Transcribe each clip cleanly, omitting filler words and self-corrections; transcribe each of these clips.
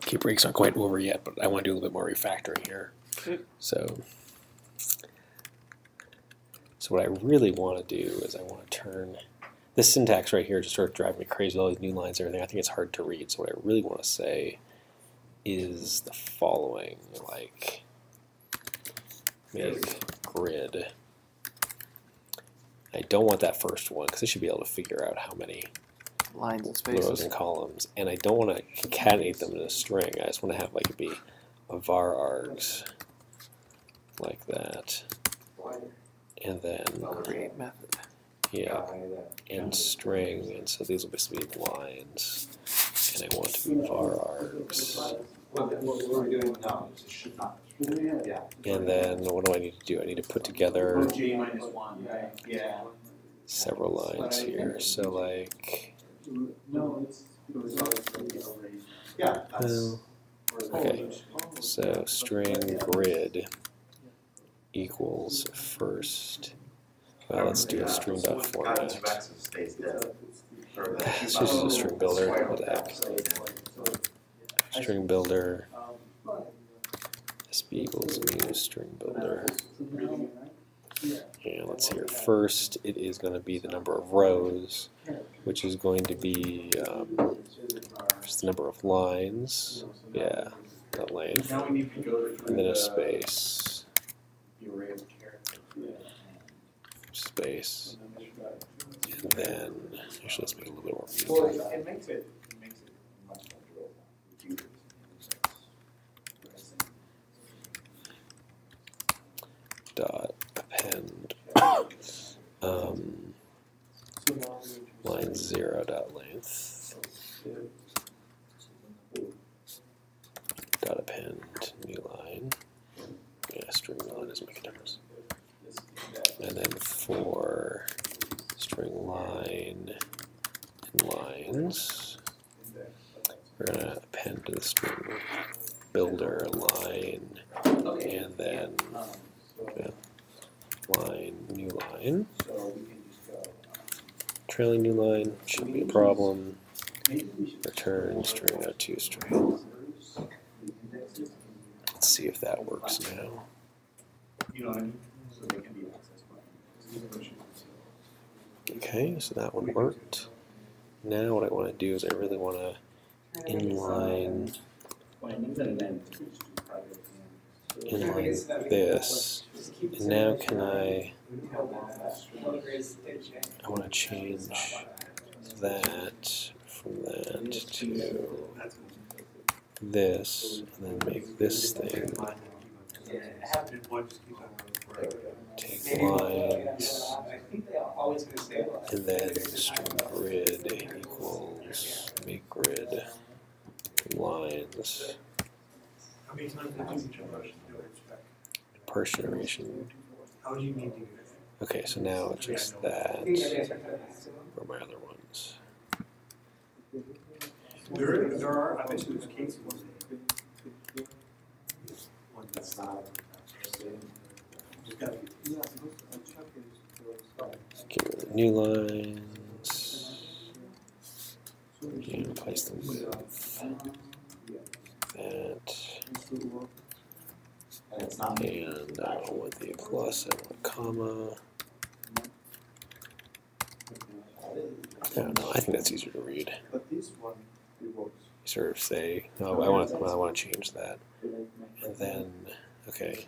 key breaks aren't quite over yet, but I want to do a little bit more refactoring here. So what I really want to do is I want to turn this syntax right here just sort of driving me crazy with all these new lines and everything. I think it's hard to read. So what I really want to say is the following, like make grid. I don't want that first one because I should be able to figure out how many lines and spaces, rows and columns, and I don't want to concatenate them in a string. I just want to have like it be a var args like that, and then create method. Yeah, and string, and so these will just be lines, and I want to be var args. And then what do I need to do? I need to put together several lines here. So like, okay, so string grid equals first. Well, let's do a string dot format. Let's just use a string builder. What the heck? String builder. SB equals new string builder. And let's see here. First, it is going to be the number of rows, which is going to be just the number of lines. Yeah, the length. And then a space. Space. And then, actually, let's make it a little bit more beautiful. Well, it makes it much more dot append line 0 dot length dot append new line. Yeah, string line doesn't make a difference. And then for string line and lines, we're going to append to the string builder line, and then line, new line. Trailing new line shouldn't be a problem. Return string out to string. Let's see if that works now. Okay, so that one worked. Now what I want to do is I really want to inline this. And now can I want to change that from that to this, and then make this thing take lines, and then string grid equals make grid lines. Parse generation. Okay, so now it's just that. Where are my other ones? There are, I bet you there's cases. Get rid of new lines. And replace them with that. And I don't want the plus, I want a comma. I don't know, I think that's easier to read. You sort of say, no, I want to change that. And then, okay,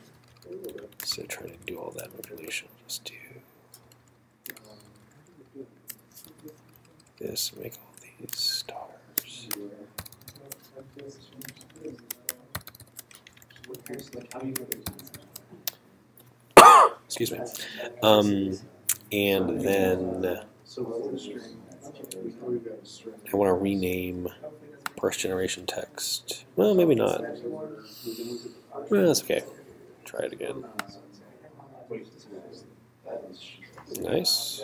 so trying to do all that manipulation, just do this, make all these stars. Excuse me. And then I want to rename parse generation text. Well, maybe not. Well, that's okay. Try it again. Nice.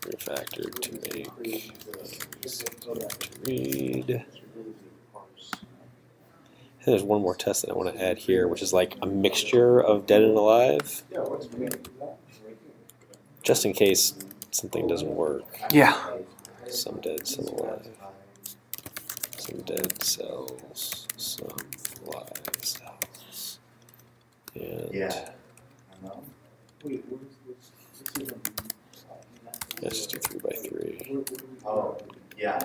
Refactor to make to read. And there's one more test that I want to add here, which is like a mixture of dead and alive, just in case something doesn't work. Yeah. some dead, some alive. Some dead cells, some live cells. And let's just do 3 by 3. Oh, yeah.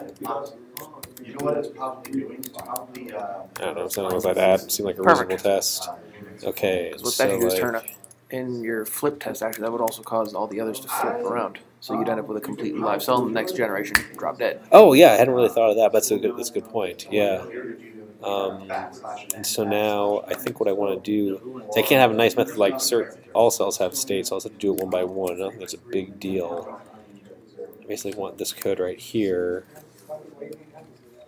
You know what it's probably doing? It's probably, I don't know, something like that. Seemed like a reasonable test. Okay, So what so that you do is turn like, up in your flip test. Actually, that would also cause all the others to flip around. So you'd end up with a completely live cell, and the next generation drop dead. oh yeah, I hadn't really thought of that. That's a good point. Yeah. And so now I think what I want to do, I can't have a nice method like all cells have states. So I'll have to do it one by one. I don't think that's a big deal. I basically want this code right here.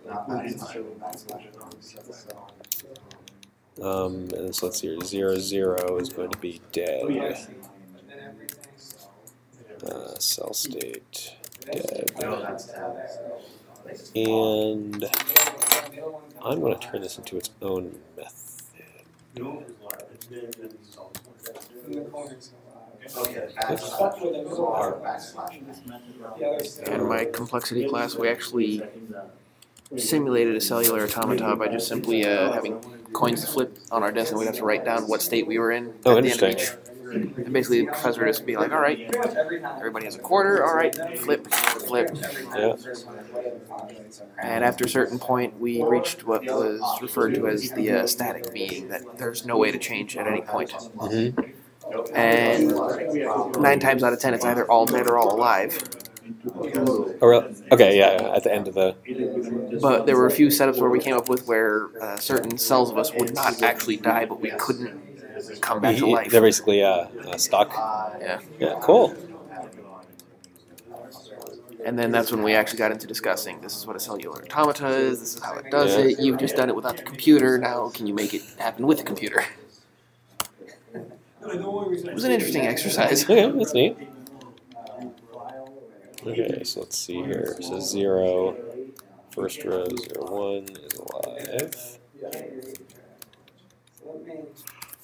And so let's see here, 0, 0 is going to be dead. Cell state, dead. And I'm going to turn this into its own method. In my complexity class, we actually simulated a cellular automata by just simply having coins to flip on our desk, and we'd have to write down what state we were in at the end of each. And basically, the professor would just be like, all right, everybody has a quarter, all right, flip, flip. Yeah. And after a certain point, we reached what was referred to as the static, meaning that there's no way to change at any point. Mm-hmm. And 9 times out of 10, it's either all dead or all alive. Oh, really? Okay, yeah, at the end of the... But there were a few setups where we came up with where certain cells of us would not actually die, but we couldn't come back to life. They're basically stuck. Yeah. Yeah, cool. And then that's when we actually got into discussing, this is what a cellular automata is, this is how it does it, you've just done it without the computer, now can you make it happen with the computer? It was an interesting exercise. Okay, that's neat. Okay, so let's see here. So 0, first row, 0, 1 is alive.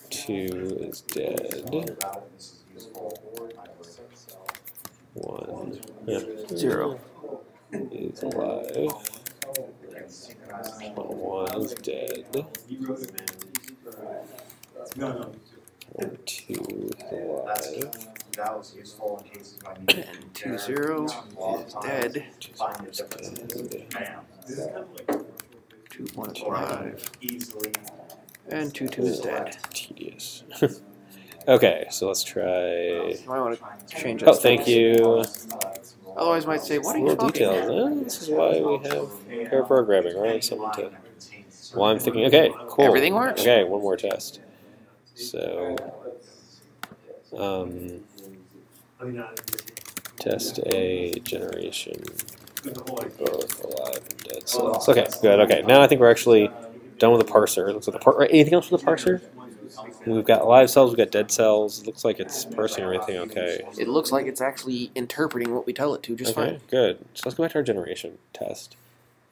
2 is dead. 1, yeah. 0 is alive. 1 is dead. 1, 2 is alive. That was useful in cases when you and 2, 0 is dead. 2, 1 is alive. And 2, 2 is dead. Tedious. Okay, so let's try. I want to change that. Oh, thank you. Otherwise, might say, what are you Little talking details. about? This is why we have pair programming, right? Someone to. Well, I'm thinking. Okay, cool. Everything works? Okay, one more test. So, test A generation, both alive and dead cells. Okay, good. Okay, now I think we're actually done with the parser. Looks like the right, anything else for the parser? We've got live cells, we've got dead cells. It looks like it's parsing everything okay. It looks like it's actually interpreting what we tell it to just Okay, fine. good. So let's go back to our generation test.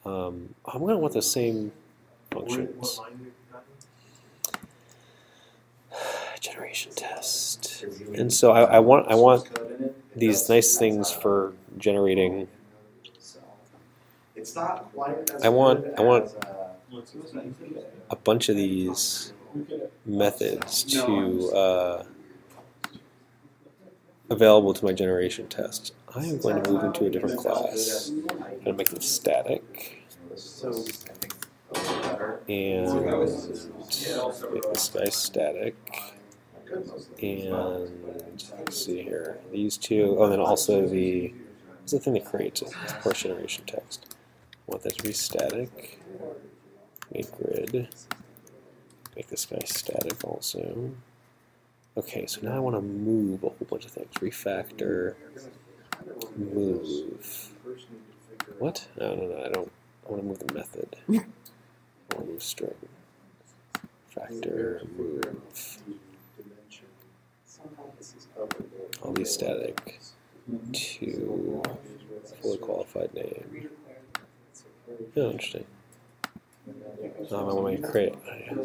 I'm going to want the same functions. Generation test. And so I want these nice things for generating. I want a bunch of these methods to available to my generation test. I am going to move into a different class. I'm going to make them static. And make this guy static. And let's see here. These two. Oh, and then also the. What's the thing that creates it? It's course generation text. I want that to be static. Make grid. Make this guy static also. Okay, so now I want to move a whole bunch of things. Refactor. Move. What? No, I don't. I want to move the method. I want to move string. Factor, move. I'll be static to fully qualified name. Oh, interesting. I want to create.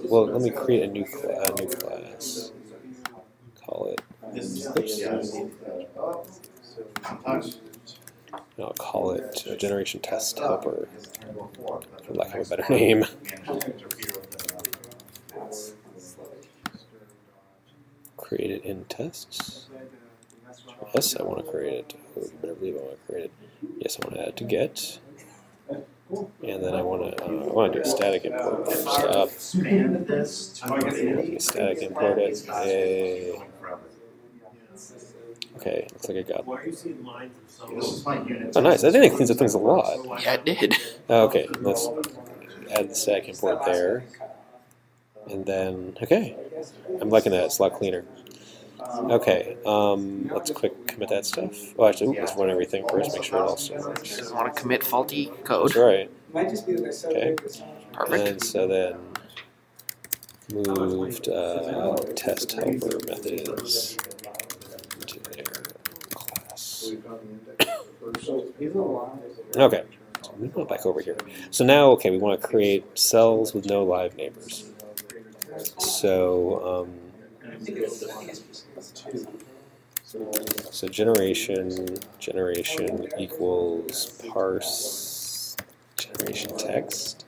Well, let me create a new class. Call it. Oops. I'll call it a generation test helper, for lack of a better name. Create it in tests. Yes, I want to create it. Oh, you better believe I want to create it. Yes, I want to add to get. And then I want to do a static import first up. Static import it. Yay. Okay, looks like I got. Oh, nice. I think it cleans up things a lot. Yeah, it did. Okay, let's add the static import there. And then, okay. I'm liking that. It's a lot cleaner. Okay, let's quick commit that stuff. Oh, actually, let's run everything first, make sure it all still works. Doesn't want to commit faulty code. That's right. Okay. Perfect. And so then moved test helper methods to their class. Okay, so let me go back over here. So now, okay, we want to create cells with no live neighbors. So, so generation equals parse generation text.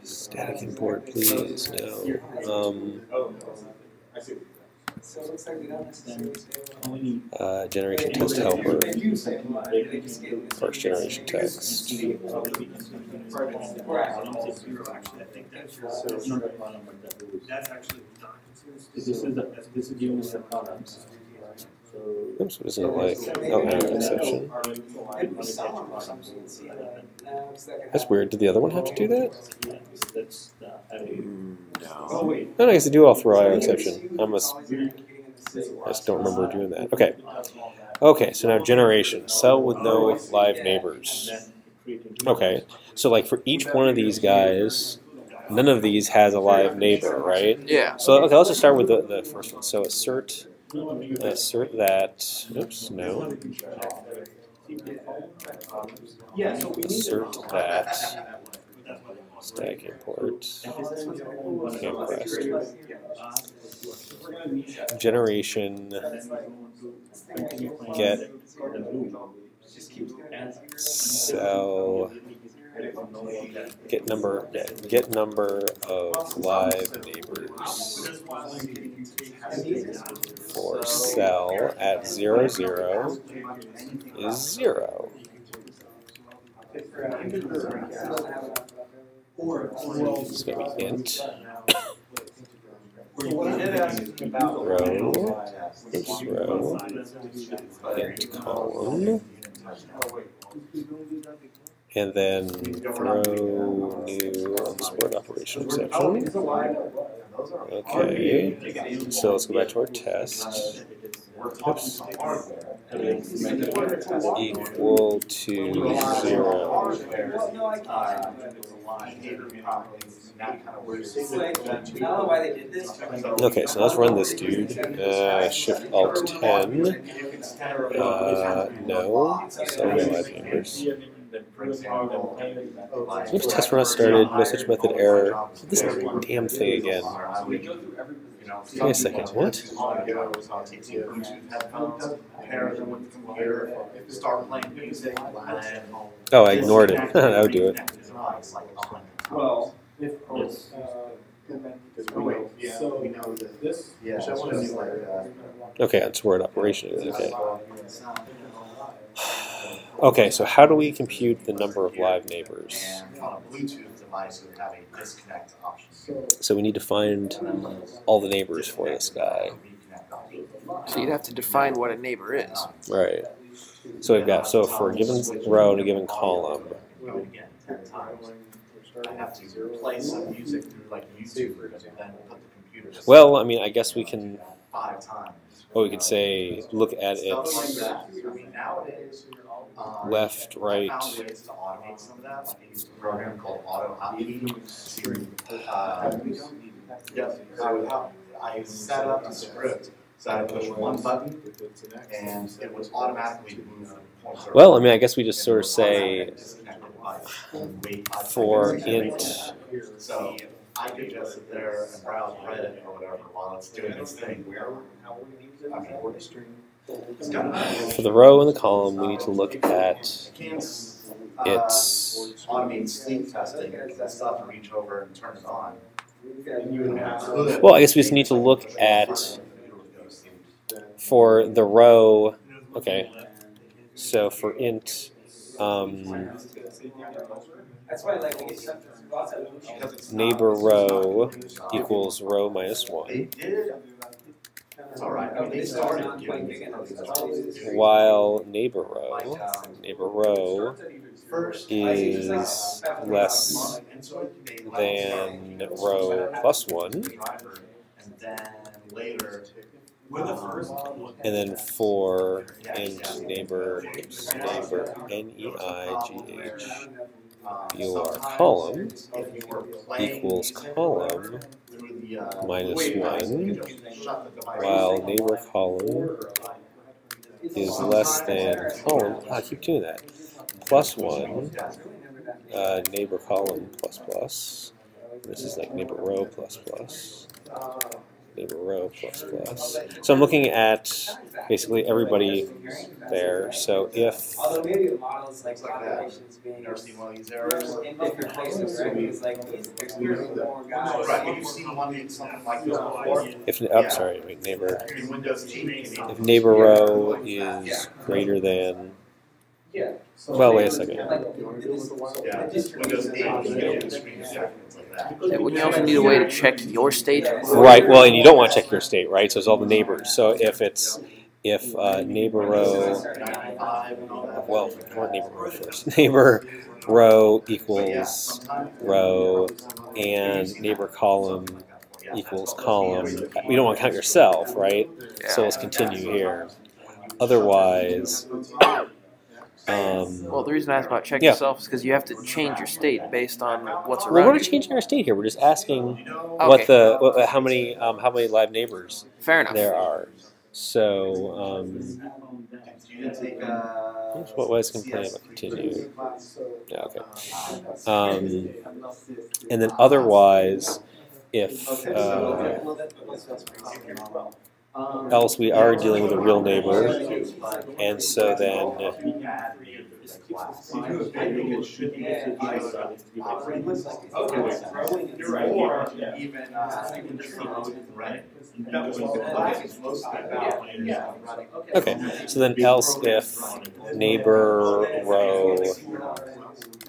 Static import, please. No. Generation test helper. First generation text. Oops, what is it like? Oh, error exception. That's weird. Did the other one have to do that? No. No, I guess they do all throw IO exception. I just don't remember doing that. Okay. Okay, so now generation. Cell with no live neighbors. Okay, so like for each one of these guys, none of these has a live neighbor, right? Yeah. So, okay, let's just start with the first one. So assert that, oops, no. Assert that static import compressed generation get cell get number of live neighbors for cell at 0, 0 is 0. It's going to be int row, int column, and then throw new unsupported operation exception. Okay, so let's go back to our test. Oops. Equal to 0. Okay, so let's run this dude. Shift Alt 10. No. So no live neighbors. Oops, test run started. No such method error. This damn thing again. Wait a second, what? Oh, I ignored it. That would do it. Okay, unsupported operation. Okay. Okay, so how do we compute the number of live neighbors? So we need to find all the neighbors for this guy. So you'd have to define what a neighbor is. Right. So we've got, so for a given row and a given column. Well, I mean, I guess we can, well, we could say, look at its left, right. I set up a script, so I push one button, and it was automatically moved. Well, I mean, I guess we just sort of say for int. So I could just sit there and browse Reddit or whatever while it's doing its thing. For the row and the column, we need to look at its. Automate sleep testing because I still have to reach over and turn it on. Well, I guess we just need to look at for the row. Okay, so for int. Neighbor row equals row minus 1. While neighbor row is less than row plus 1. And then for int neighbor your column equals column minus 1, while neighbor column is less than column. I keep doing that. Plus 1, neighbor column plus plus. This is like neighbor row plus plus. Neighbor row plus plus. So I'm looking at basically everybody there. So if neighbor. If neighbor row is greater than. Well, wait a second. Wouldn't you also need a way to check your state? Right. Well, and you don't want to check your state, right? So it's all the neighbors. So if neighbor row, well, or neighbor row first. Neighbor row equals row, and neighbor column equals column. You don't want to count yourself, right? So let's continue here. Otherwise. Well, the reason I asked about check yourself is because you have to change your state based on what's around. Well, we're not changing our state here. We're just asking how many live neighbors there are. So, what was complaining about continue? Yeah, okay. And then otherwise, if else we are dealing with a real neighbor, and so then. Okay, so then else if neighbor row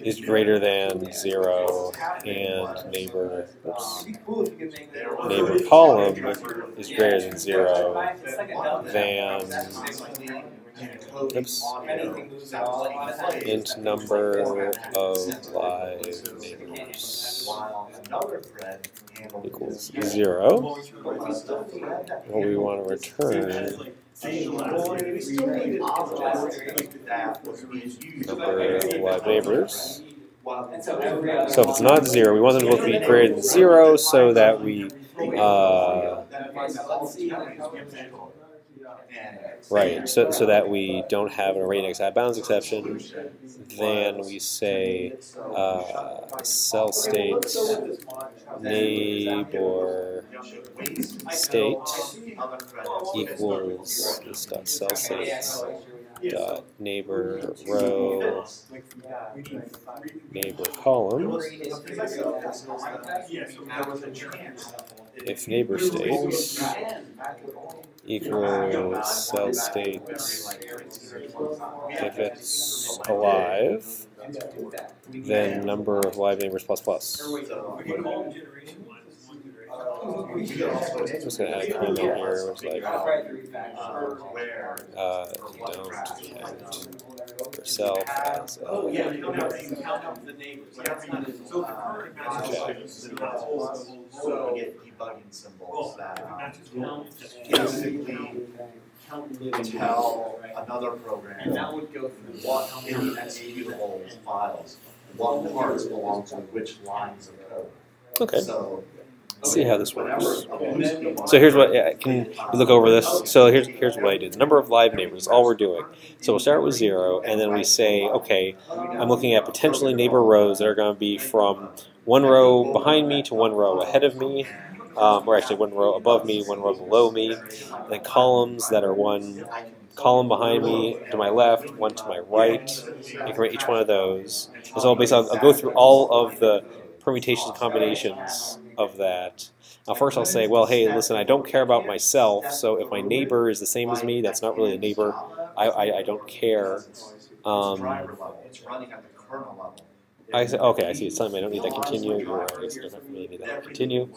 is greater than 0 and neighbor column is greater than 0, then int number of live neighbors equals 0. What we want to return number of live neighbors. So if it's not 0, we want them to both be greater than 0 so that we right, so that we don't have an array index out of bounds exception. Then we say cell state neighbor state equals this dot cell states dot neighbor row neighbor column. If neighbor states equals cell state if it's alive, then number of live neighbors plus plus. I'm just going to add a comment here, which is like, don't add yourself as debugging symbols that basically tell another program what in the executable files, what parts belong to which lines of code. Okay. So, let's see how this works. So here's what, can we look over this? So here's what I did. The number of live neighbors is all we're doing. So we'll start with 0, and then we say, okay, I'm looking at potentially neighbor rows that are going to be from one row behind me to one row ahead of me, or actually one row above me, one row below me, and then columns that are one column behind me to my left, one to my right. I can write each one of those. And so basically I'll go through all of the permutations and combinations of that. Now first I'll say, well, hey, listen, I don't care about myself, so if my neighbor is the same as me, that's not really a neighbor. I don't care. It's running at the kernel level. I say, okay, I see. It's telling me I don't need that continue. You're right. I don't really need that continue.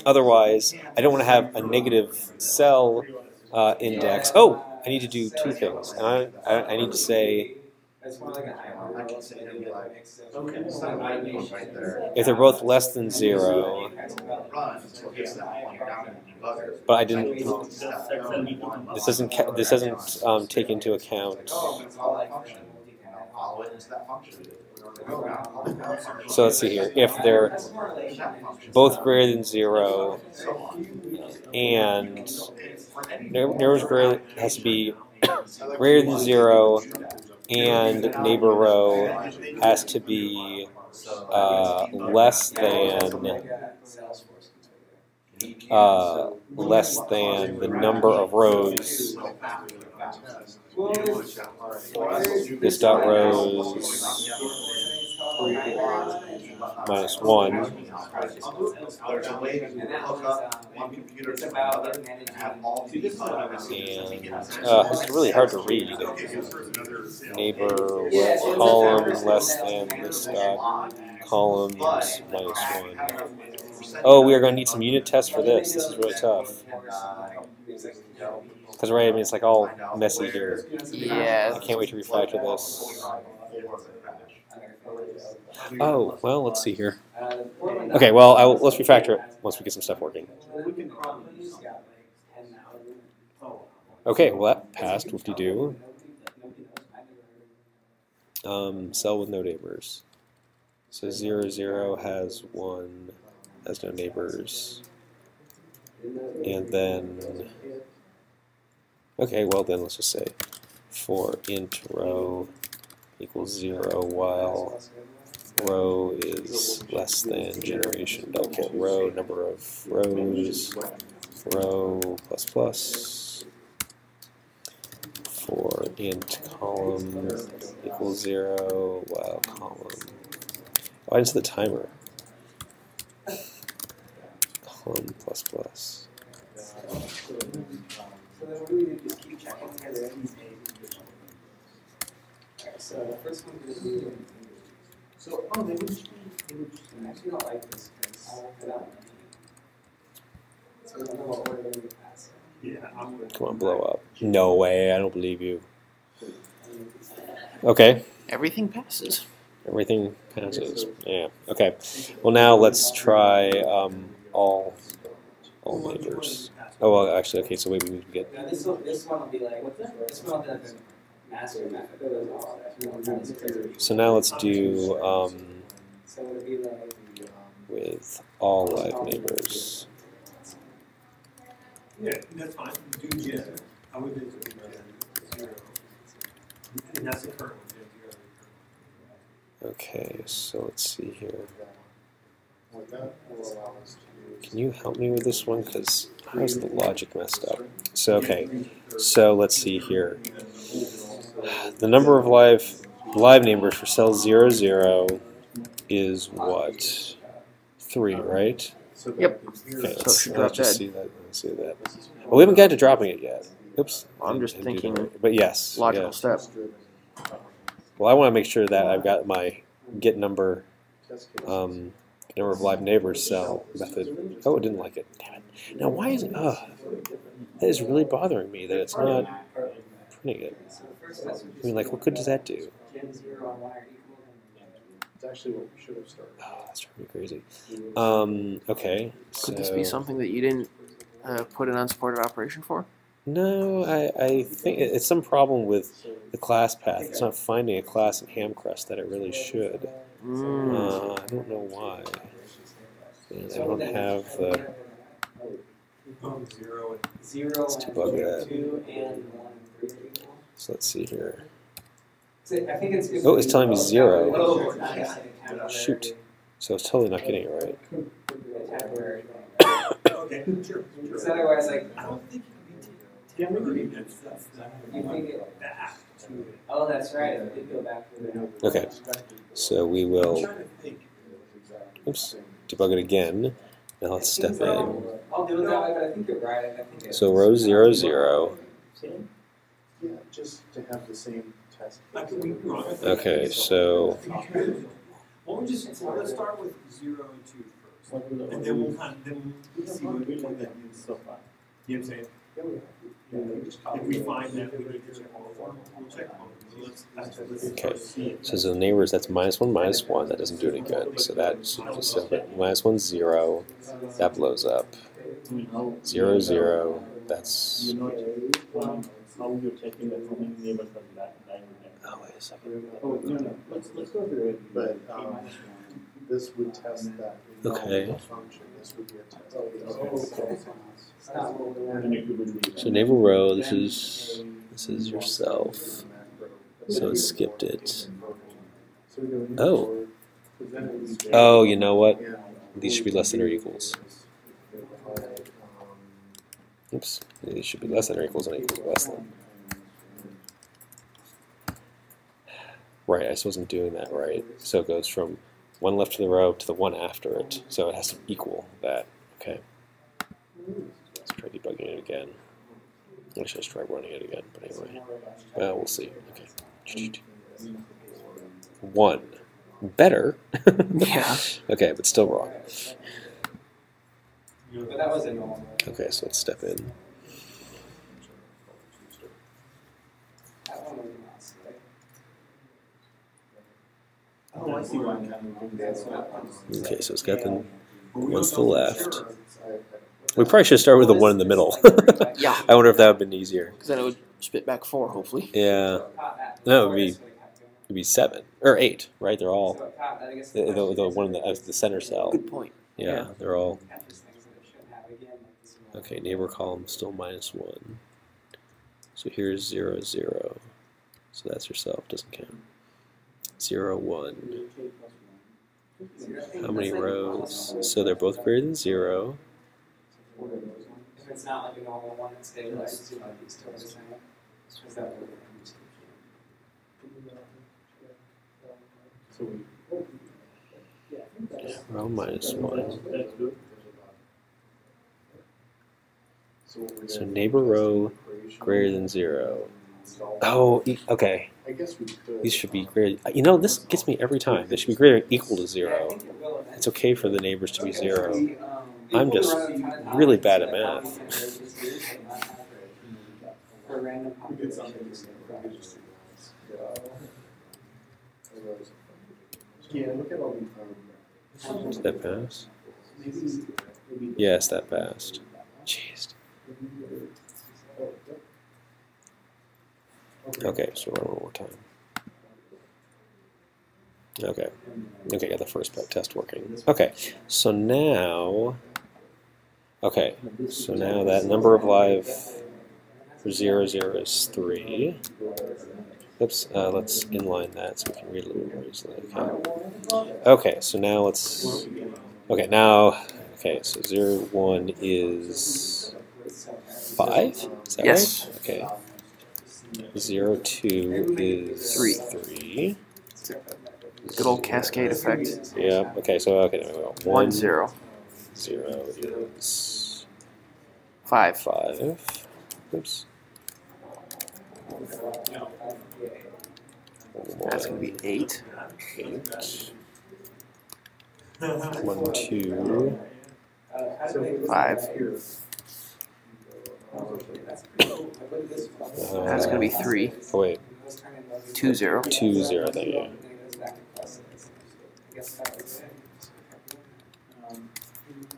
Otherwise, I don't want to have a negative cell index. Oh, I need to do two things. And I need to say, if they're both less than 0, but I didn't. This doesn't take into account. So let's see here. If they're both greater than 0, and neighbor's greater has to be greater than 0, and neighbor row has to be less than the number of rows. This dot rows minus 1. There's a way to hook up one computer to another and have all these this is really hard to read. Neighbor column less than this dot columns minus 1. Oh, we are going to need some unit tests for this. This is really tough. Because right, I mean, it's like all messy here. Yeah. I can't wait to refactor this. Oh, well, let's see here. Okay, well, let's refactor it once we get some stuff working. Okay, well, that passed. Whoop-de-doo. Cell with no neighbors. So 0, 0 has 1, has no neighbors. And then, okay, well then let's just say for int row equals 0 while row is less than generation delegate row, number of rows, row plus plus. For int column equals 0 while column. Why is the timer? Column plus plus. So the first one is so they would actually don't like this because I don't. So I don't know what order they're going to pass. Yeah, come on, blow up. No way, I don't believe you. Okay. Everything passes. Everything passes. Yeah. Okay. Well, now let's try all neighbors. Oh well, actually, okay. So wait, we need to get. Now this one will be like this one will be like a master method. So now let's do So it'll be like with all live neighbors. Yeah, that's fine. Do gen. I would do 0. And that's the current one. Okay, so let's see here. Can you help me with this one? Because how's the logic messed up? So okay, so let's see here. The number of live neighbors for cell 0, 0 is what? 3, right? Yep. Okay, let's just see that. Let's see that. Well, we haven't gotten to dropping it yet. Oops. I'm just thinking. But yes. Logical yeah. step. Well, I want to make sure that I've got my get number, number of live neighbors cell method. Oh, it didn't like it. Damn it. Now, why is it? That is really bothering me that it's not printing it. I mean, like, what good does that do? It's actually what we should have started. Oh, that's driving me crazy. Okay. Could this be something that you didn't put an unsupported operation for? No, I think it's some problem with the class path. It's not finding a class in Hamcrest that it really should. I don't know why. And I don't have the. Let's debug that. 2 and 1 and 3. So let's see here. I think it's. Oh, it's telling me 0. Oh, Shoot. So it's totally not getting it right. Okay, sure. Otherwise, like. temporary, that's back to it. Oh, that's right. I did go back to that. Okay, so we I'm will, trying to think. oops, debug it again. Now let's step in. I'll do it that way, but I think you're right. I think it's So row 0, 0. Yeah, just to have the same test. I could be wrong. I think Okay, it's- so Why don't we just, let's start with 0 and 2 first. And then we'll kind of, then we'll see what that means so far. You know what I'm saying? If we find that we need to check all of them, we'll check all of them. So let's Okay. see it. So the neighbors, that's -1, -1. That doesn't do any good. So that should be separate. -1, 0. That blows up. 0, 0. That's. You're not, how you're checking that how many neighbors are dying with that. Oh, wait a second. Oh, no, let's go through it. But, this would test that. Okay. Function, this would be a test. not So neighbor row, this is yourself. So it skipped it. Oh. Oh, you know what? These should be less than or equals. Oops. These should be less than or equals and equals less than. Right, I just wasn't doing that right. So it goes from one left to the row to the one after it. So it has to equal that. Okay. Let's try debugging it again. Let's just try running it again, but anyway. Well, we'll see. Okay. 1. Better. Yeah. Okay, but still wrong. But that was a normal. Okay, so let's step in. That one was not slick. Oh, I see why. Okay, so it's got the one to the left. We probably should start with the one in the middle. Yeah. I wonder if that would have been easier. Because then it would spit back 4, hopefully. Yeah. No, it'd be 7 or 8, right? They're all the one in the center cell. Good point. Yeah, they're all okay. Neighbor column still -1. So here's 0, 0. So that's yourself. Doesn't count. 0, 1. How many rows? So they're both greater than 0. If it's not like a normal one, it's stabilized, you might be still the same. Is that what Row -1. That's good. So neighbor row greater than 0. Oh, okay. I guess we could. These should be greater. You know, this gets me every time. They should be greater than or equal to 0. It's okay for the neighbors to be 0. I'm just really bad at math. For random populations. Yeah, look at all the. Did that pass? Yes, that passed. Jeez. Okay, so run one more time. Okay. Okay, got the first test working. Okay, so now. Okay, so now that number of live for 0, 0 is 3. Oops, let's inline that so we can read a little more easily. Okay, so now let's. Okay, now. Okay, so 0, 1 is 5? Is that Yes. right? Okay. 0, 2 is 3. Good old cascade effect. Yeah, okay, so okay, there we go. 1, 0. 0 is 5. 5. Oops. That's going to be 8. 8. 1, 2. 5. That's going to be 3. Oh, wait. 2, 0. 2, 0, there you go.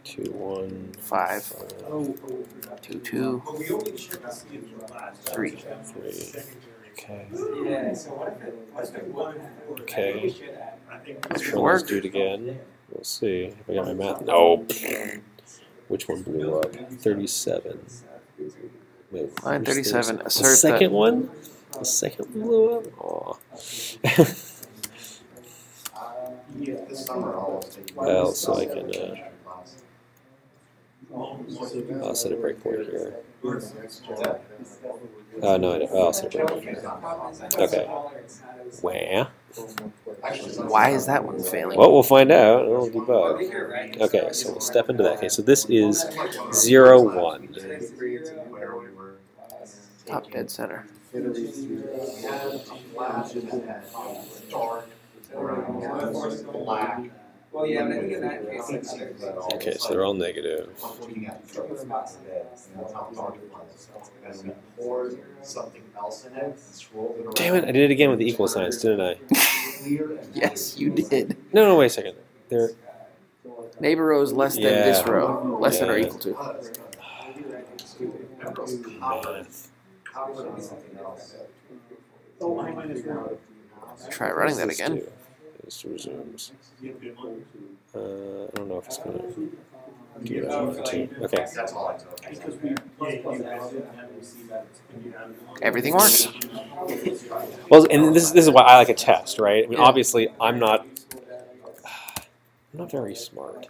2, 1. 5. 2, 2. But we only check to see if the last 3. 3. Okay. Yeah, so what if it wasn't? Okay. I think Let's Should run work. this dude again. We'll see if I got my math. No. Which one blew up? 37. Wait, Line where's 37. The Assert second that. one? The second one blew up? Aw. This summer I'll take. Well, so I can, I'll set a breakpoint here. No, I'll set a breakpoint here. Okay. Where? Why is that one failing? Well, we'll find out. We'll debug. Okay, so we'll step into that. Okay, so this is 0, 1. Top dead center. Black. Well, yeah, but I think in that case, it's Okay, so they're all negative. And we poured something else in it and swirled it around. Damn it, I did it again with the equal signs, didn't I? Yes, you did. No, wait a second. They're... Neighbor row is less than this row. Less than or equal to. Math. Try running that again. This resumes. I don't know if it's going to do that too. Okay. That's all I took. Everything works. Well, and this is why I like a test, right? I mean, obviously, I'm not very smart.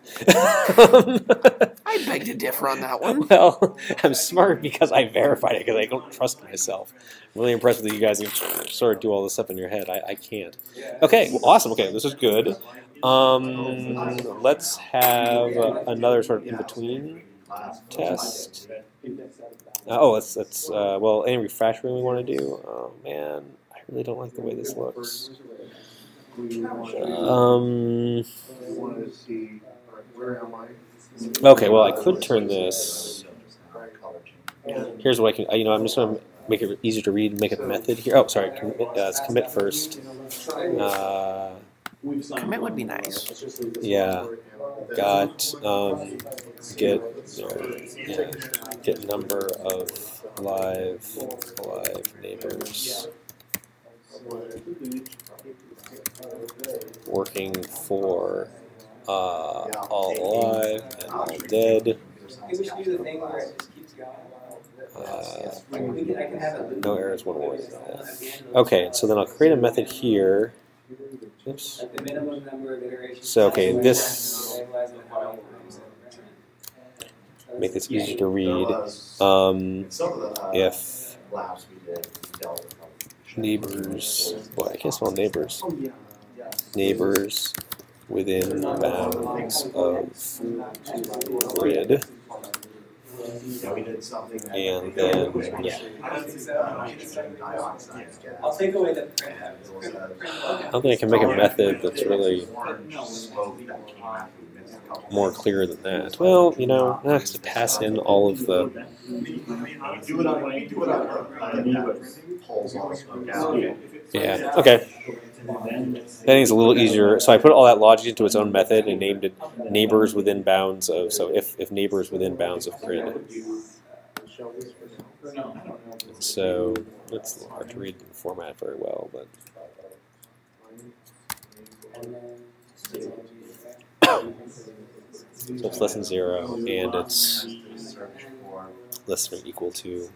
I beg to differ on that one. Well, I'm smart because I verified it because I don't trust myself. I'm really impressed with you guys who sort of do all this stuff in your head. I can't. Okay, well, awesome. Okay, this is good. Let's have another sort of in-between test. Let's well, any refactoring we want to do? Oh man, I really don't like the way this looks. Okay, well, I could turn this. Here's what I can. I'm just going to make it easier to read and make it a method here. Oh, sorry. Let's commit first. Commit would be nice. Yeah. Got get number of live neighbors. Working for all alive and all dead. No errors when working. Okay, so then I'll create a method here. Oops. So okay, this make this easier to read. If neighbors, boy, I can't spell neighbors. Neighbors within bounds of grid. And then, yeah. I'll take away the. I don't think I can make a method that's really more clear than that. Well, now I have to pass in all of the. Yeah, okay. I think it's a little easier. So I put all that logic into its own method and named it neighbors within bounds of. So if neighbors within bounds of grid. So it's a little hard to read the format very well, but. So it's less than 0, and it's less than or equal to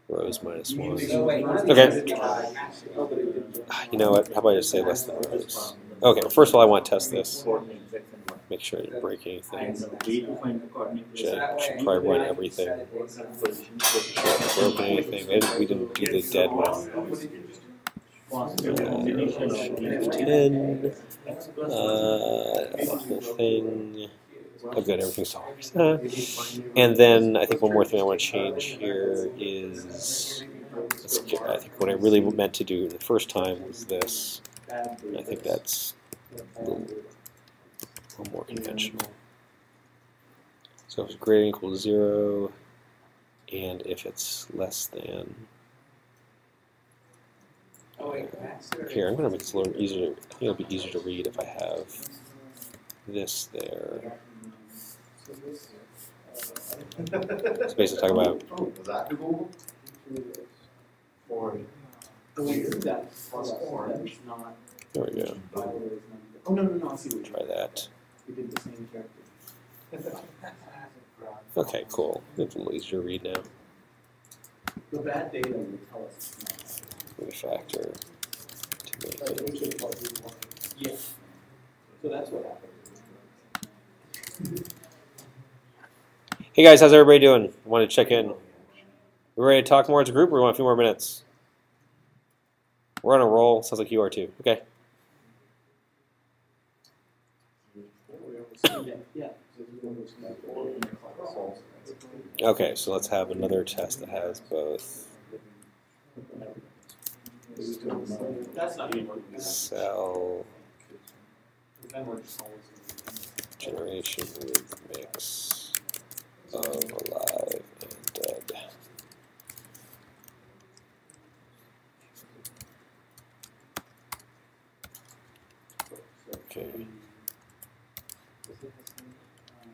rows minus 1. Okay. You know what? How about I just say less than rows? Okay, well, first of all, I want to test this. Make sure I didn't break anything. Should probably run everything. Broken anything. We didn't do the dead one. 10. The whole thing. Oh, good, everything's solved. And then I think one more thing I want to change here is, I think what I really meant to do the first time was this. And I think that's a little more conventional. So if it's greater than or equal to 0, and if it's less than. Here, I'm going to make this a little easier. I think it'll be easier to read if I have this there. It's basically talking about. Was that cool? There we go. Oh, no, I see what Try that. we did the same character. Okay, cool. It's a little easier to read now. The bad data will tell us. Refactor to make it. Yeah. So that's what happened. Hey guys, how's everybody doing? I wanted to check in. We ready to talk more as a group, or we want a few more minutes? We're on a roll. Sounds like you are too. Okay. Okay, so let's have another test that has both cell generation with mix of alive and dead. Okay.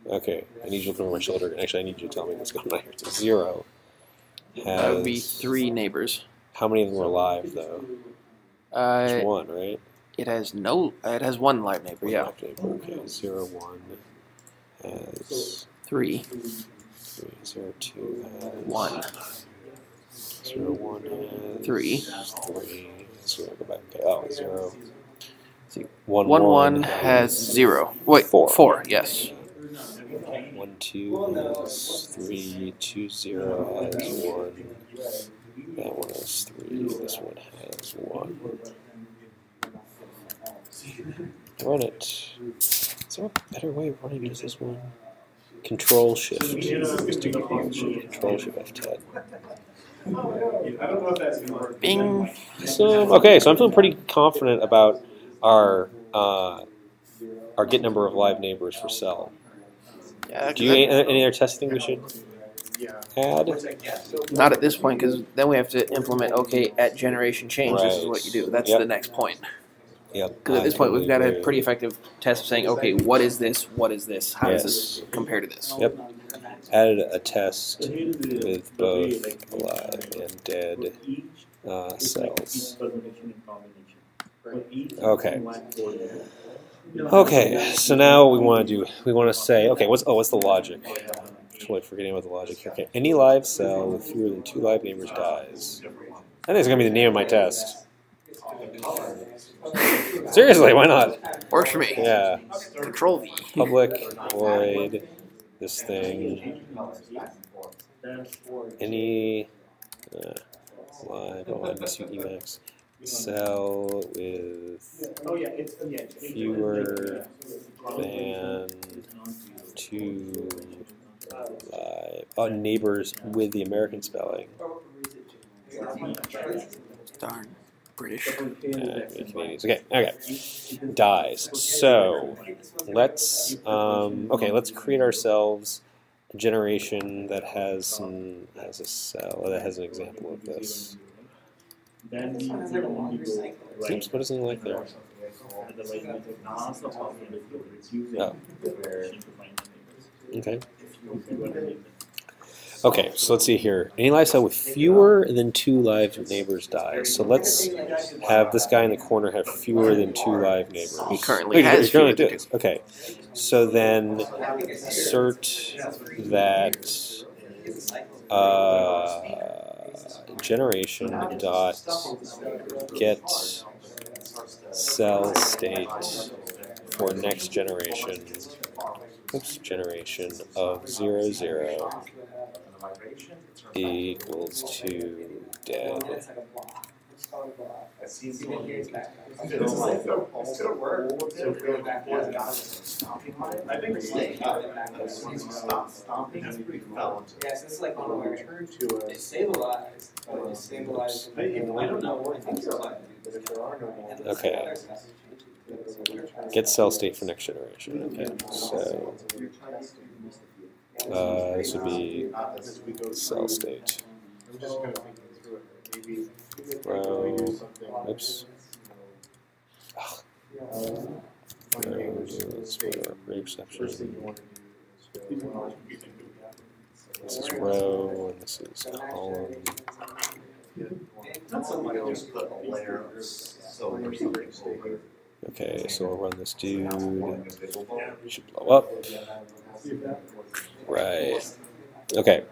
Okay, I need you to look over my shoulder. Actually, I need you to tell me what's going on here. So 0 has... That would be 3 neighbors. How many of them were alive, though? Just 1, right? It has no. It has 1 live neighbor. Yeah. Live neighbor. Okay, 0, 1 has 3. 3. 0, 2 has 1. 0, 1 has 3. 3. 0, go back. Okay. Oh, 0. 1, 1 has 0. Wait, 4. Yes. 1, 2 has 3. 2, 0 has 1. That one has 3. This one has 1. Run it. Is there a better way of running this one? Control Shift. Let's do Control Shift. Control Shift F10. Bing. Okay, so I'm feeling pretty confident about our get number of live neighbors for cell. Yeah, Do you any other tests think we should add? Not at this point, because then we have to implement, okay, at generation change, this is what you do. That's the next point. Yep. Because at this point, we've got a pretty effective test of saying, okay, what is this? What is this? How does this compare to this? Yep. Added a test with both alive and dead cells. Okay. Okay. So now we want to say, okay, what's the logic? Totally forgetting about the logic here. Okay. Any live cell with fewer than 2 live neighbors dies. I think it's gonna be the name of my test. Seriously, why not? Works for me. Yeah. Control V. Public void this thing. Any live PSU Emacs cell with fewer than 2 live neighbors with the American spelling. Darn. British. Canadians. Okay. Dies. So let's let's create ourselves a generation that has a cell that has an example of this. Seems what doesn't like there. Oh. Okay. Okay, so let's see here. Any live cell with fewer than 2 live neighbors dies. So let's have this guy in the corner have fewer than 2 live neighbors. He currently has he currently does. Okay, so then assert that generation dot get cell state for next generation. Oops, generation of 0, 0. Equals to dead. Yes, it's like on where it stabilized, but it stabilized. I don't know. I think it's alive. Okay. Get cell state for next generation. Okay, so this would be cell state. Row. Oops. Let's put our exception. This is row, and this is column. Okay, so we'll run this dude. It should blow up. Right. Okay.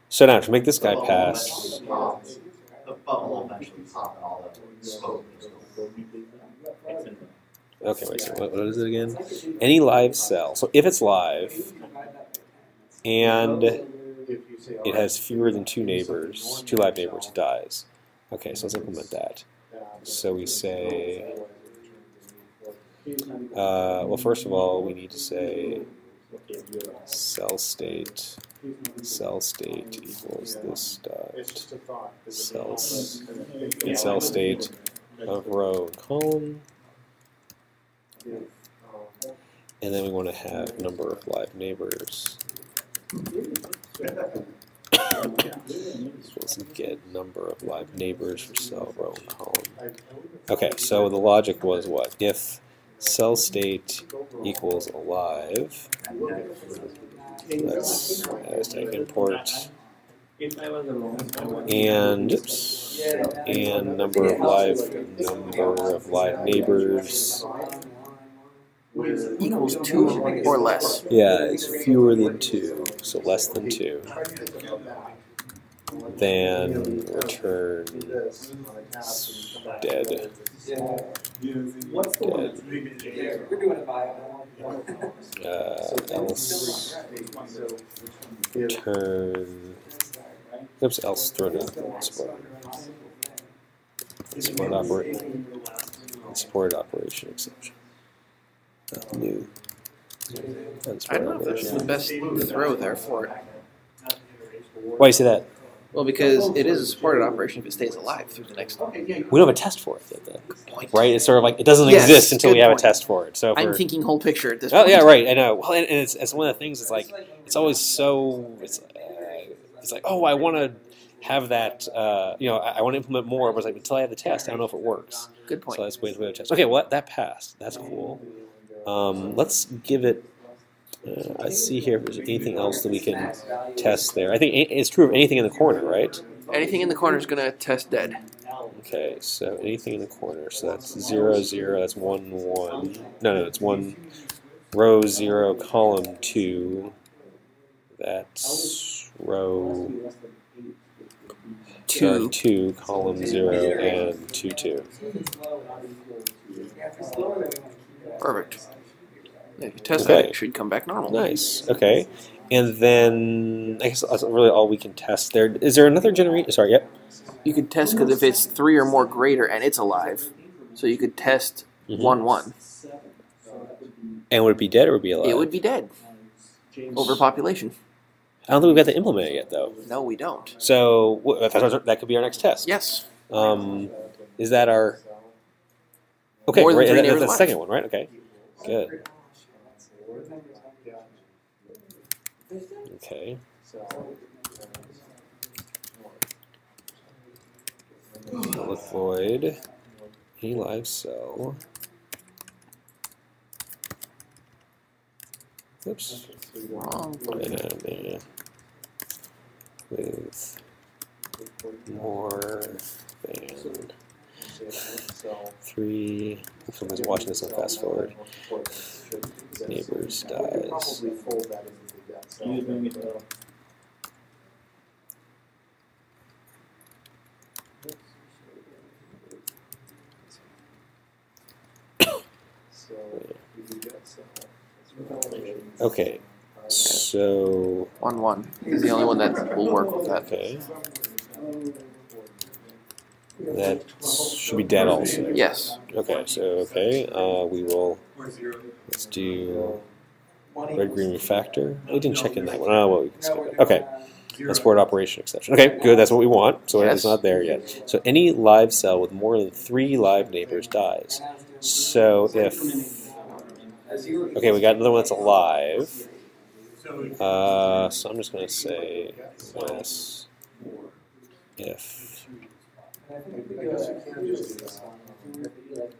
So now to make this guy pass. Okay, wait, so what is it again? Any live cell. So if it's live, and If you say, it has fewer than 2 neighbors, 2 live neighbors, it dies. Okay, so let's implement that. So we say, well, first of all, we need to say cell state equals this dot cell state of row and column, and then we want to have number of live neighbors. So let's get number of live neighbors for cell, row, and column. Okay, so the logic was what? If cell state equals alive, let's take import and number of live neighbors Equals 2 or less. Yeah, it's fewer than 2, so less than 2. Then return dead. Else return. Oops, else throw it out. Support operation exception. New. I don't know if that's the best throw there for it. Why do you say that? Well, because it is a supported operation if it stays alive through the next one. We don't have a test for it yet, though. Right? It's sort of like it doesn't Yes, exist until we good have point. a test for it. So if I'm we're- thinking whole picture at this Oh point. yeah, right. I know. Well, and it's one of the things. It's like it's always so. It's like, oh, I want to have that. I want to implement more, but it's like until I have the test, I don't know if it works. Good point. So let's wait until we have a test. Okay, well that passed. That's cool. Let's give it. I see here if there's anything else that we can test there. I think it's true of anything in the corner, right? Anything in the corner is going to test dead. Okay, so anything in the corner. So that's 0, 0. That's 1, 1. No, it's 1 row 0, column 2. That's row 2, column 0, and 2, 2. Perfect. Yeah, if you test Okay. that, it should come back normal. Nice. Okay. And then I guess that's really all we can test there. Is there another generator? Sorry, yep. You could test because if it's 3 or more greater and it's alive, so you could test 1, 1. And would it be dead or would it be alive? It would be dead. Overpopulation. I don't think we've got to implement it yet, though. No, we don't. So that could be our next test. Yes. Is that our... Okay, More than right, 3 that's neighbors the alive. second one, right? Okay, good. Okay. With void, any live cell. Oops. Wrong. With more than 3. If someone's watching this on fast forward, neighbors dies. Okay, so 1, 1 is the only one that will work with that. okay, that should be dead also. Yes. Okay, so we will. Let's do red green refactor. We didn't check in that one. Oh well, we can skip it. Okay, export operation exception. Okay, good. That's what we want. So Yes. it's not there yet. So any live cell with more than 3 live neighbors dies. So if okay, we got another one that's alive. So I'm just going to say this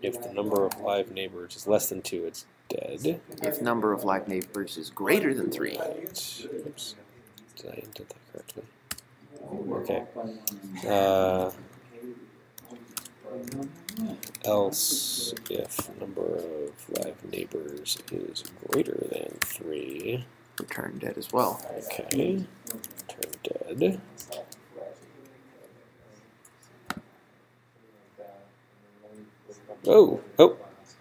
if the number of live neighbors is less than 2, it's dead. If number of live neighbors is greater than 3. Right. Oops. Did I indent that correctly? Okay. Else, if number of live neighbors is greater than 3, Return dead as well. okay, turn dead. Oh,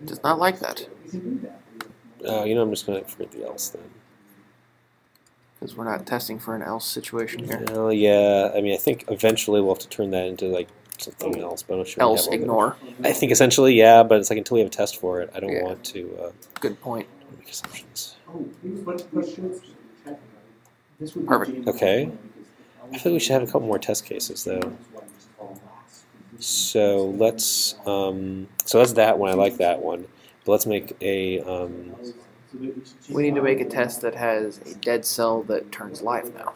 Does not like that. I'm just going to forget the else then. Because we're not testing for an else situation here. Well, yeah. I mean, I think eventually we'll have to turn that into like something else, but I'm not sure. Else ignore. I think essentially, yeah, but it's like until we have a test for it, I don't want to Good point. make assumptions. Perfect. Okay. I feel like we should have a couple more test cases though. So let's so that's that one. I like that one. But let's make a We need to make a test that has a dead cell that turns live now.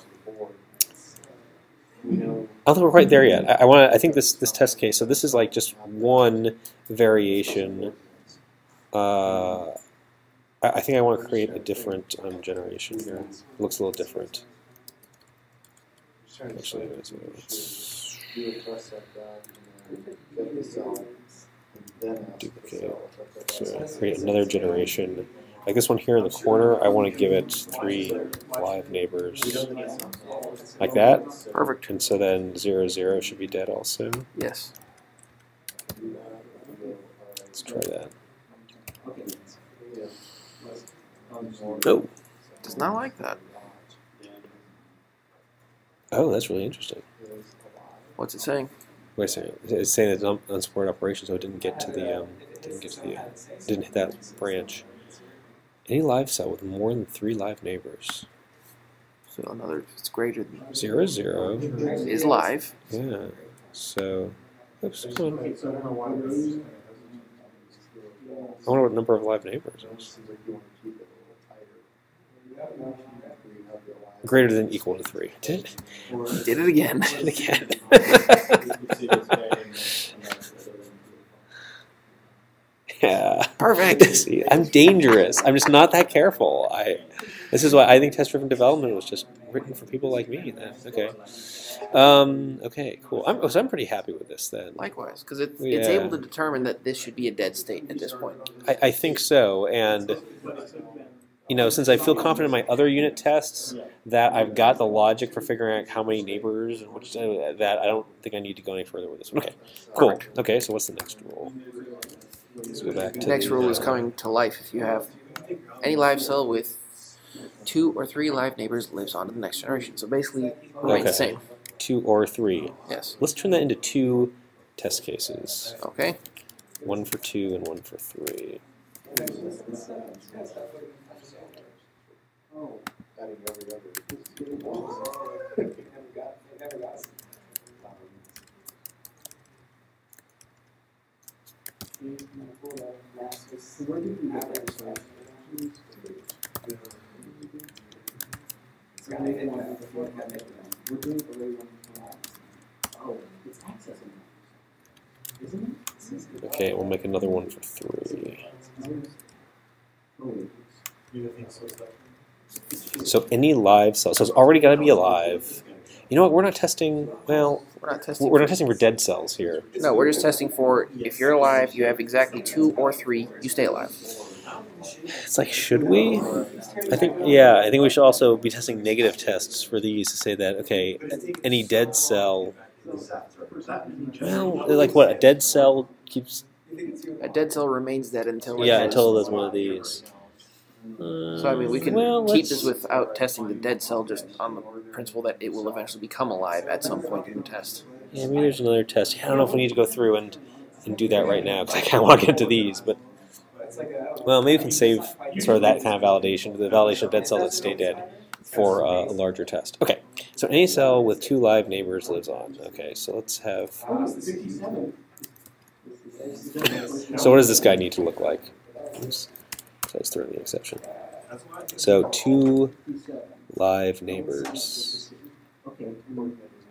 I don't think we're quite there yet. I think this test case. So this is like just one variation. I think I want to create a different generation here. It looks a little different. Actually, duplicate. So create another generation. Like this one here in the corner, I want to give it 3 live neighbors. Like that. Perfect. And so then 0, 0 should be dead also. Yes. Let's try that. Oh. Does not like that. Oh, that's really interesting. What's it saying? Wait a second. It's saying it's unsupported operation, so it didn't get to the didn't hit that branch. Any live cell with more than 3 live neighbors. So another, it's greater than 0, 0 is live. Yeah. So, oops, come on. I wonder what number of live neighbors is. Greater than equal to 3. Did it? Did it again. Did it again. Yeah. Perfect. See, I'm dangerous. I'm just not that careful. This is why I think test-driven development was just written for people like me. Then. Okay. Okay. Cool. I'm pretty happy with this then. Likewise, because it's able to determine that this should be a dead state at this point. I think so, and you know, since I feel confident in my other unit tests that I've got the logic for figuring out how many neighbors and which that I don't think I need to go any further with this one. Okay. Cool. Perfect. Okay. So what's the next rule? Let's go back to The next rule is coming to life. If you have any live cell with 2 or 3 live neighbors, lives on to the next generation. So basically, remains the same. 2 or 3. Yes. Let's turn that into 2 test cases. Okay. 1 for 2 and 1 for 3. Okay, we'll make another one for 3. So any live cell. So it's already got to be alive. You know what? We're not testing. Well, We're not testing. we're not testing for dead cells here. No, we're just testing for if you're alive, you have exactly 2 or 3, you stay alive. It's like, should we? I think, yeah. I think we should also be testing negative tests for these to say that okay, any dead cell. Well, like what? A dead cell keeps. A dead cell remains dead until it Yeah, has- until there's one of these. So I mean, we can keep this without testing the dead cell, just on the principle that it will eventually become alive at some point in the test. Yeah, maybe there's another test. I don't know if we need to go through and do that right now because I kind of want to get into these. But well, maybe we can save sort of that kind of validation, the validation of dead cells that stay dead, for a larger test. Okay, so any cell with 2 live neighbors lives on. Okay, so let's have. So what does this guy need to look like? Oops. So let's throw in the exception. So 2 live neighbors.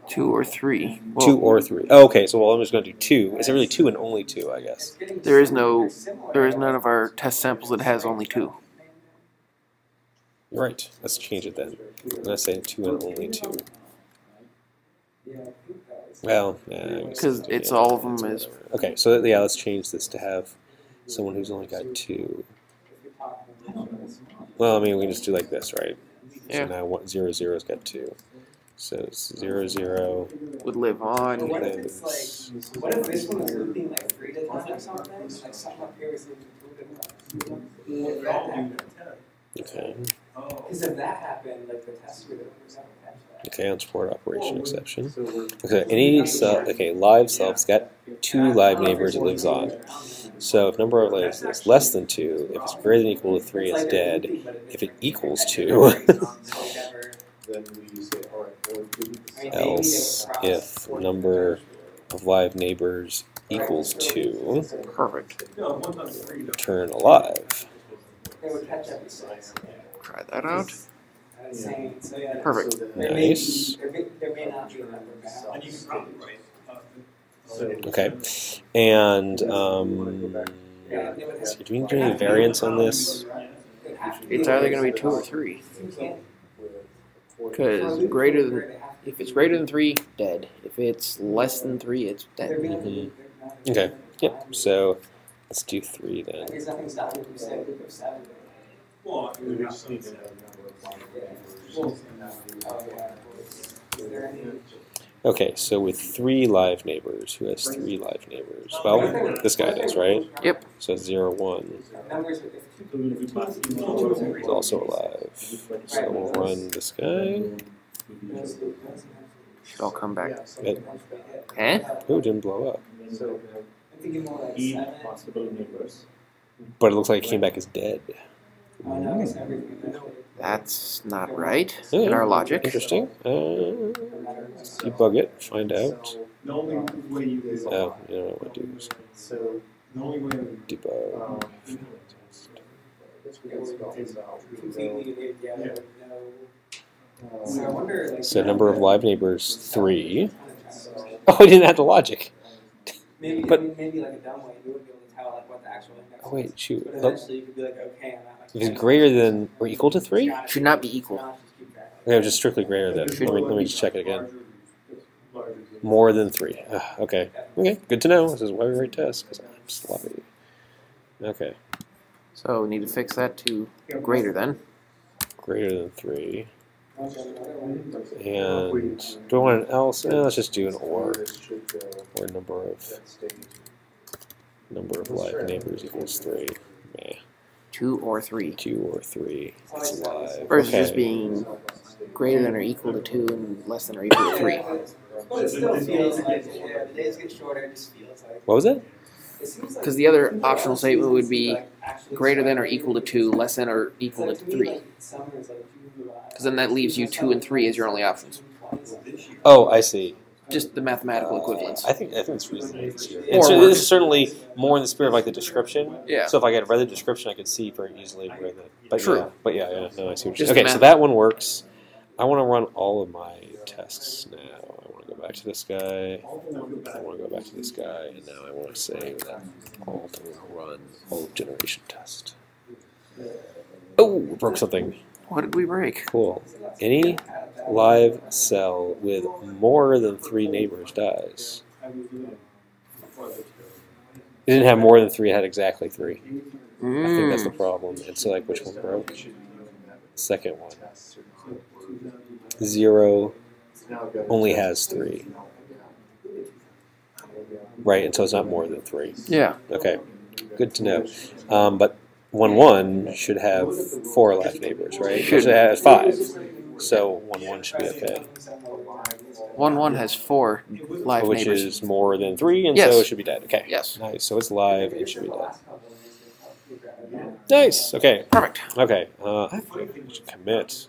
2 or 3. 2 or 3. Oh, okay, so well, I'm just going to do 2. Is it really 2 and only 2, I guess? There is none of our test samples that has only 2. Right. Let's change it then. I'm going to say 2 and only 2. Well, Because it's all of them is. Okay, so yeah, let's change this to have someone who's only got 2. Well, I mean, we can just do like this, right? Yeah. So now 0, 0's got 2. So 0, 0 Would live on. But what if it's like, what if this one is looping like 3 to 10 or something? Like something up here is looping 2 to 10. Okay. Because if that happened, like the test Okay, on support operation exception. Okay, any cell, okay, live cell, it's got 2 live neighbors it lives on. So if number of lives is less than 2, if it's greater than or equal to 3, it's dead. If it equals 2, else if number of live neighbors equals 2, Perfect. turn alive. Try that out. Perfect. Nice. Okay. And do we do any variance on this? It's either going to be 2 or 3. Because if it's greater than 3, dead. If it's less than 3, it's dead. Mm-hmm. Okay. Yep. So let's do 3 then. Okay, so with 3 live neighbors, who has 3 live neighbors? Well, this guy does, right? Yep. So 0, 1 is also alive. So we'll run this guy. Should all come back. It, Huh? oh, it didn't blow up. But it looks like it came back as dead. That's not right Yeah, in our logic. Interesting. Debug it, find out. Oh, you don't know what to do. Debug. So number of live neighbors 3. Oh, I didn't have the logic. But maybe like a dumb way, you wouldn't be able to tell like what the actual index oh wait, shoot. But eventually you could be like, okay, I'm at like If it's greater than or equal to 3? Should not be equal. Okay, just strictly greater than. Let me just check it again. More than 3. Okay. Okay, good to know. This is why we write tests, because I'm sloppy. Okay. So we need to fix that to greater than. Greater than 3. And do I want an else? Let's just do an or. Or number of live neighbors equals 3. Meh. 2 or 3. 2 or 3. It's live. Versus Okay. just being greater than or equal to 2 and less than or equal to 3. But it still feels like the days get shorter, it just feels like. What was it? Because the other optional statement would be greater than or equal to 2, less than or equal to 3. Because then that leaves you 2 and 3 as your only options. Oh, I see. Just the mathematical equivalence. I think it's reasonably easier. Or So worse. this is certainly more in the spirit of like the description. Yeah. So if I had read the description, I could see very easily where the. But True. yeah, but yeah, no, I see what you're Just saying. Okay, the so math. that one works. I want to run all of my tests now. I want to go back to this guy. I want to go back to this guy, and now I want to say that alt and run alt generation test. Oh, we broke something. What did we break? Cool. Any live cell with more than 3 neighbors dies. It didn't have more than 3, it had exactly 3. I think that's the problem. And so, like, which one broke? Second one. 0 only has 3. Right, and so it's not more than 3. Yeah. Okay, good to know. But 1, 1 should have 4 live neighbors, right? Should. It has 5. So 1, 1 should be okay. 1, 1 has 4 live Which neighbors. is more than 3, and Yes. so it should be dead. Okay. Yes. Nice. So it's live. It should be dead. Nice. Okay. Perfect. Okay. I think we should commit.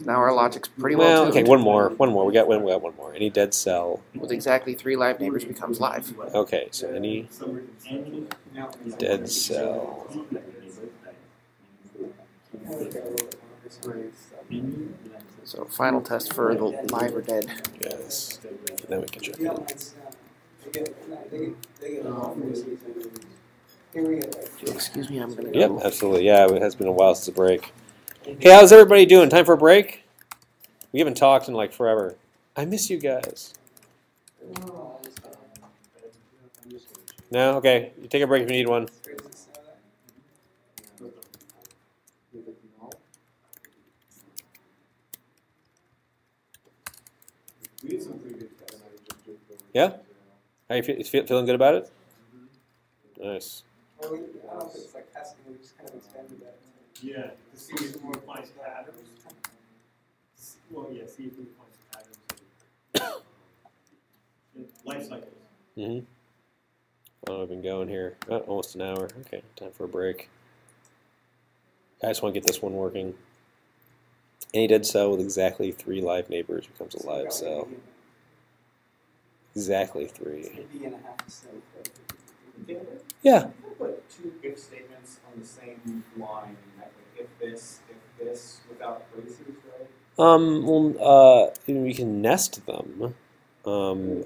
Now our logic's pretty well Well, tuned. okay. One more. We got one more. Any dead cell. With exactly 3 live neighbors becomes live. Okay. So any dead cell. So final test for the live or dead. Yes. Then we can check it. Excuse me, I'm gonna go. Yep. Absolutely. Yeah. It has been a while since a break. Hey, how's everybody doing? Time for a break? We haven't talked in like forever. I miss you guys. No? Okay. You take a break if you need one. Yeah? How you feeling good about it? Nice. Yeah, to see if we find patterns. Well, yeah, see if we find patterns in life cycles. Mm-hmm. Oh, I've been going here. Oh, almost an hour. Okay, time for a break. I just want to get this one working. Any dead cell with exactly 3 live neighbors becomes a live cell. Exactly 3. Yeah. Put 2 if statements on the same line, like if this, without braces, right? Well, we can nest them. Or,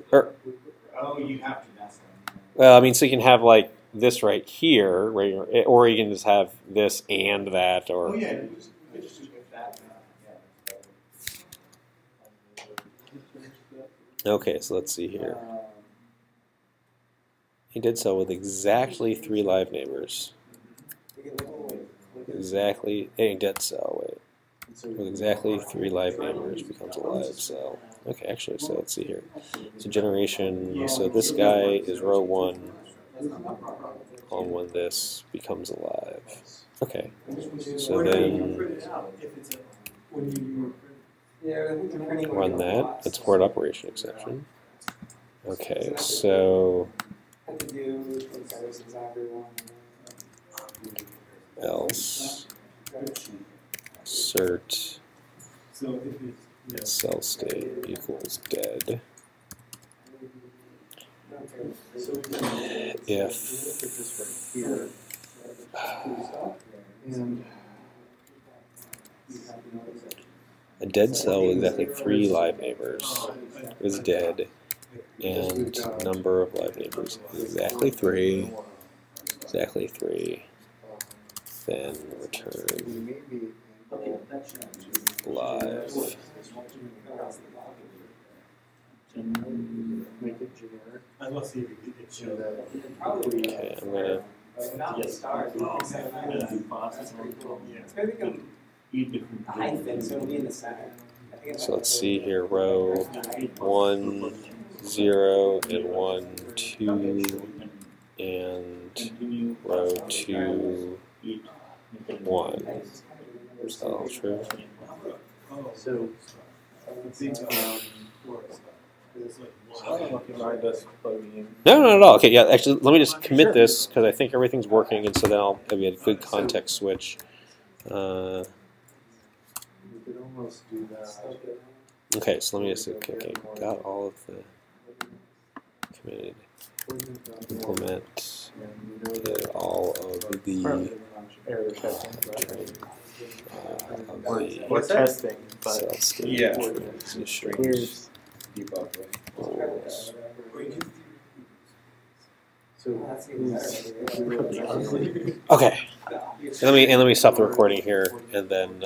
Oh, you have to nest them. well, I mean, so you can have like this right here, right, or you can just have this and that, or. Oh yeah, We could just do if that. Okay, so let's see here. He did so with exactly 3 live neighbors. Exactly a dead cell. Wait. With exactly 3 live neighbors becomes a live cell. Okay, actually, so let's see here. So generation, so this guy is row 1. On when this becomes alive. Okay. So then run that. Let's port operation exception. Okay, so else assert cell state equals dead. If a dead cell with exactly 3 live neighbors is dead, and number of live neighbors is exactly 3, then return live. Make it generic. I want to see if it shows. Okay, I'm gonna. So let's see here, row 1, 0, and 1, 2, and row 2, 1. Is that all true? So, No, not at all. Okay, yeah, actually, let me just commit this because I think everything's working, and so then I'll have a good context switch. we could almost do that. Okay, so let me just okay, got all of the committed. Implement all of the We're testing, but cell state yeah. transitions. Here's debug. Rules. So Okay. Let me stop the recording here, and then.